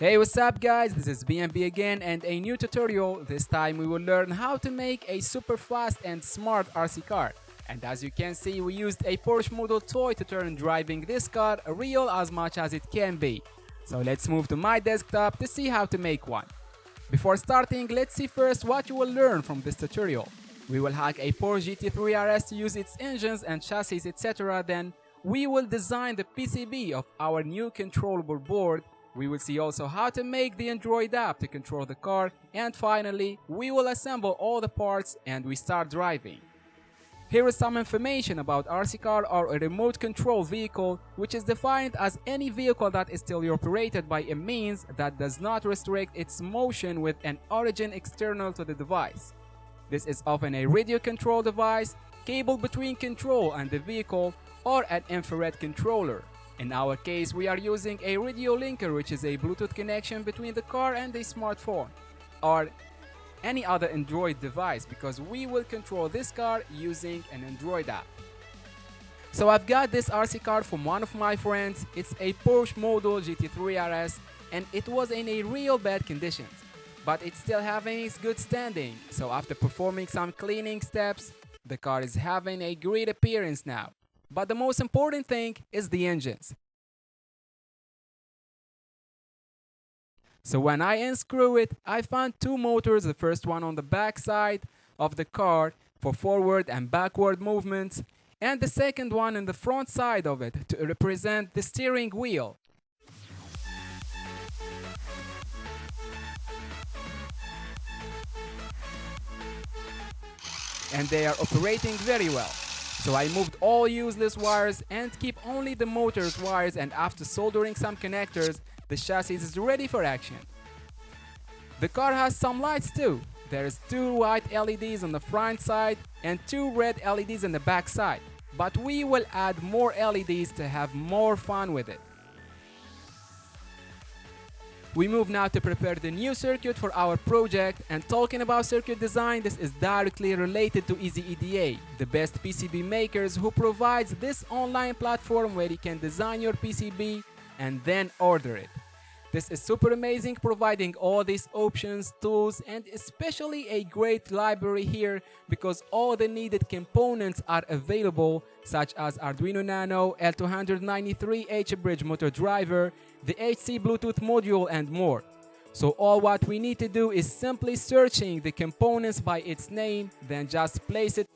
Hey, what's up guys, this is BNB again and a new tutorial. This time we will learn how to make a super fast and smart RC car. And as you can see, we used a Porsche model toy to turn driving this car real as much as it can be. So let's move to my desktop to see how to make one. Before starting, let's see first what you will learn from this tutorial. We will hack a Porsche GT3 RS to use its engines and chassis, etc. Then we will design the PCB of our new controllable board. We will see also how to make the Android app to control the car, and finally, we will assemble all the parts and we start driving. Here is some information about RC car, or a remote control vehicle, which is defined as any vehicle that is still operated by a means that does not restrict its motion with an origin external to the device. This is often a radio control device, cable between control and the vehicle, or an infrared controller. In our case, we are using a radio linker, which is a Bluetooth connection between the car and a smartphone or any other Android device, because we will control this car using an Android app. So I've got this RC car from one of my friends. It's a Porsche model GT3 RS and it was in a real bad conditions, but it's still having its good standing. So after performing some cleaning steps, the car is having a great appearance now. But the most important thing is the engines. So when I unscrew it, I found two motors, the first one on the back side of the car for forward and backward movements, and the second one in the front side of it to represent the steering wheel. And they are operating very well. So I moved all useless wires and keep only the motor's wires, and after soldering some connectors, the chassis is ready for action. The car has some lights too. There's two white LEDs on the front side and two red LEDs on the back side. But we will add more LEDs to have more fun with it. We move now to prepare the new circuit for our project, and talking about circuit design, this is directly related to EasyEDA, the best PCB makers, who provides this online platform where you can design your PCB and then order it. This is super amazing, providing all these options, tools, and especially a great library here, because all the needed components are available, such as Arduino Nano, L293H bridge motor driver, the HC Bluetooth module, and more. So all what we need to do is simply searching the components by its name, then just place it.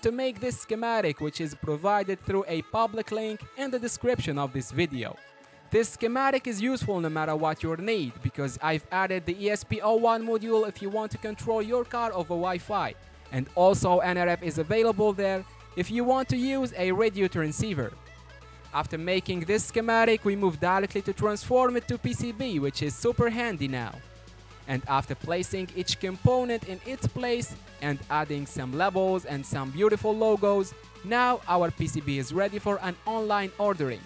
To make this schematic, which is provided through a public link in the description of this video. This schematic is useful no matter what your need, because I've added the ESP01 module if you want to control your car over Wi-Fi, and also NRF is available there if you want to use a radio transceiver. After making this schematic, we move directly to transform it to PCB, which is super handy now. And after placing each component in its place and adding some labels and some beautiful logos, now our PCB is ready for an online ordering.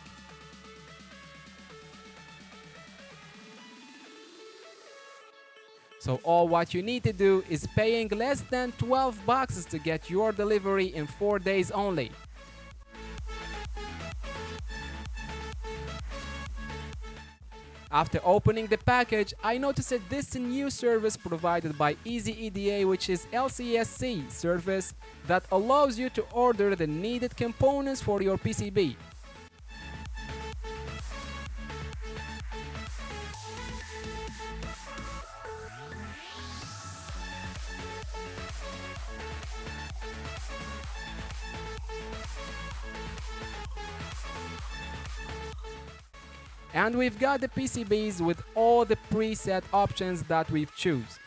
So all what you need to do is paying less than $12 to get your delivery in 4 days only. After opening the package, I noticed that this new service provided by EasyEDA, which is LCSC service that allows you to order the needed components for your PCB. And we've got the PCBs with all the preset options that we've choose.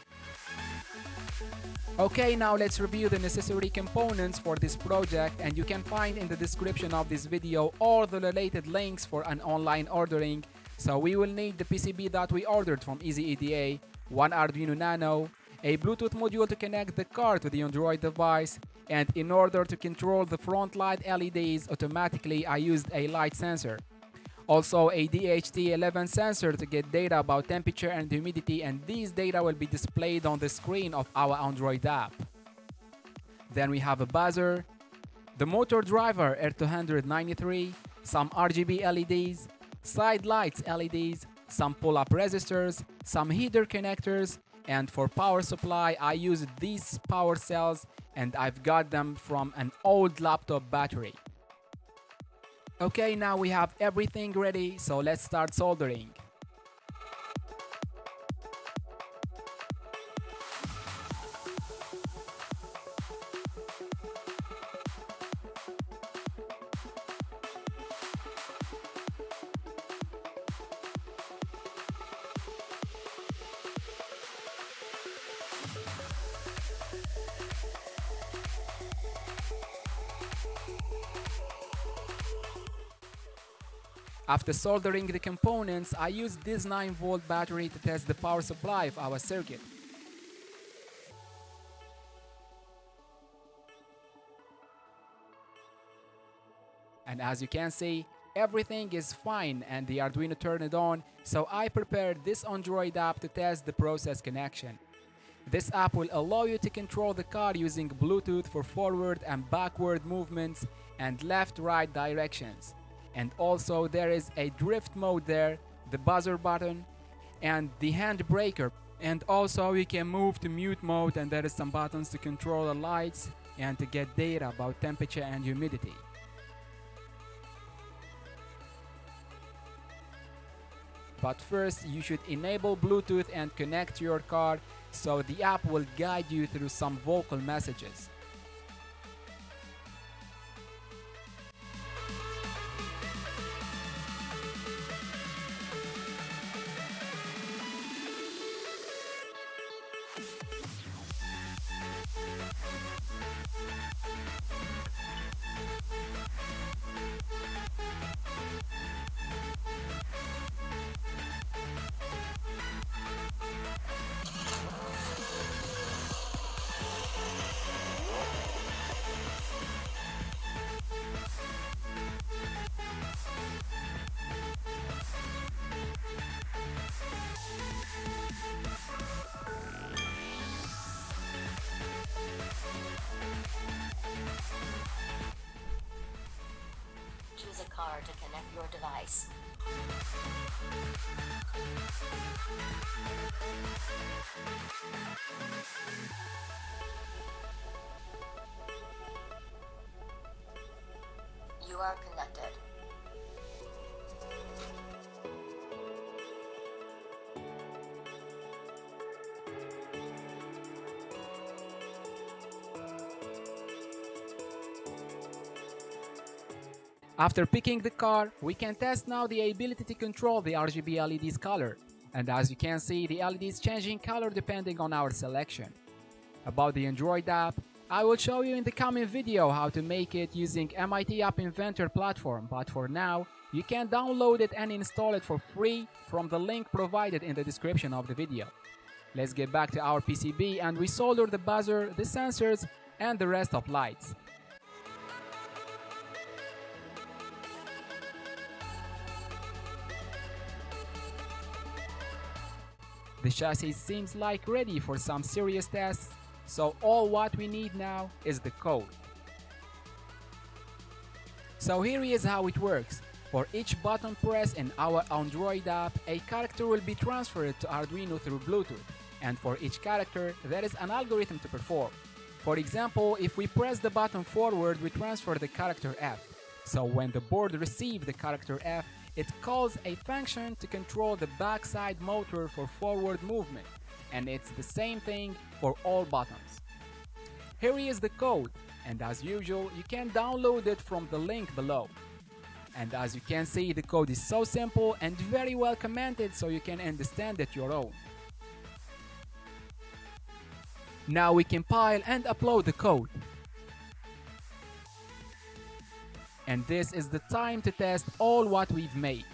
Okay, now let's review the necessary components for this project, and you can find in the description of this video all the related links for an online ordering. So we will need the PCB that we ordered from EasyEDA, one Arduino Nano, a Bluetooth module to connect the car to the Android device, and in order to control the front light LEDs automatically, I used a light sensor. Also a DHT11 sensor to get data about temperature and humidity, and these data will be displayed on the screen of our Android app. Then we have a buzzer, the motor driver R293, some RGB LEDs, side lights LEDs, some pull-up resistors, some heater connectors, and for power supply I used these power cells and I've got them from an old laptop battery. Okay, now we have everything ready, so let's start soldering. After soldering the components, I used this 9-volt battery to test the power supply of our circuit. And as you can see, everything is fine and the Arduino turned it on, so I prepared this Android app to test the process connection. This app will allow you to control the car using Bluetooth for forward and backward movements and left-right directions. And also there is a drift mode there, the buzzer button, and the handbraker. And also you can move to mute mode, and there is some buttons to control the lights and to get data about temperature and humidity. But first you should enable Bluetooth and connect your car, so the app will guide you through some vocal messages. Choose a car to connect your device. You are connected. After picking the car, we can test now the ability to control the RGB LED's color. And as you can see, the LED is changing color depending on our selection. About the Android app, I will show you in the coming video how to make it using MIT App Inventor platform, but for now, you can download it and install it for free from the link provided in the description of the video. Let's get back to our PCB and we solder the buzzer, the sensors, and the rest of lights. The chassis seems like ready for some serious tests, so all what we need now is the code. So here is how it works. For each button press in our Android app, a character will be transferred to Arduino through Bluetooth, and for each character there is an algorithm to perform. For example, if we press the button forward, we transfer the character F. So when the board receives the character F, it calls a function to control the backside motor for forward movement, and it's the same thing for all buttons. Here is the code, and as usual, you can download it from the link below. And as you can see, the code is so simple and very well commented, so you can understand it your own. Now we compile and upload the code. And this is the time to test all what we've made.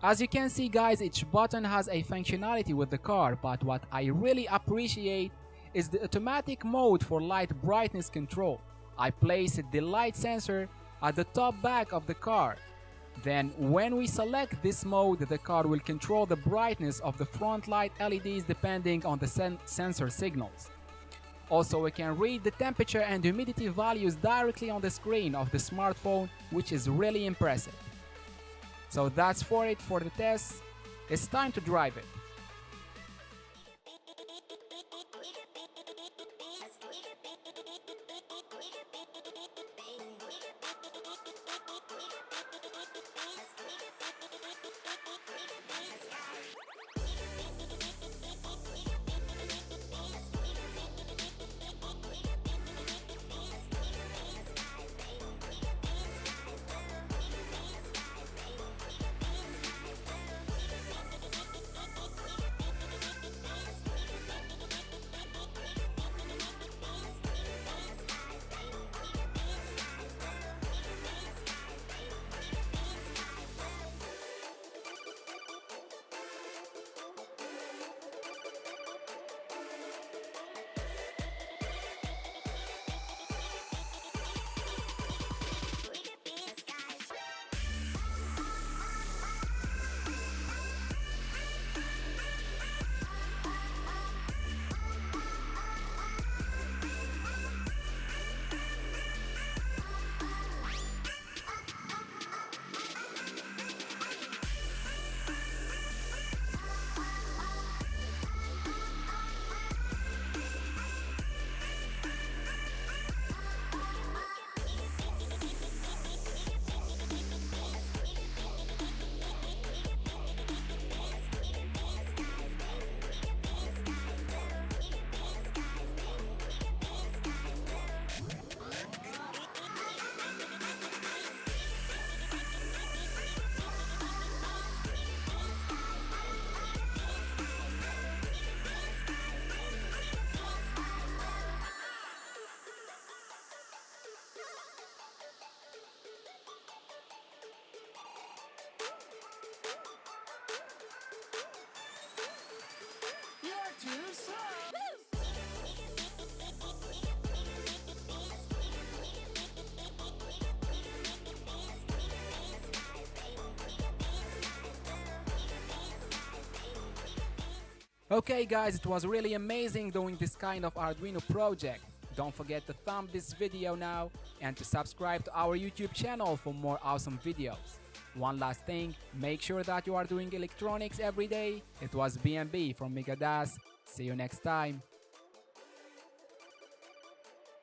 As you can see guys, each button has a functionality with the car, but what I really appreciate is the automatic mode for light brightness control. I placed the light sensor at the top back of the car. Then when we select this mode, the car will control the brightness of the front light LEDs depending on the sensor signals. Also, we can read the temperature and humidity values directly on the screen of the smartphone, which is really impressive. So that's for it for the test. It's time to drive it. Okay guys, it was really amazing doing this kind of Arduino project. Don't forget to thumb this video now and to subscribe to our YouTube channel for more awesome videos. One last thing, make sure that you are doing electronics every day. It was BNB from Megadas. See you next time.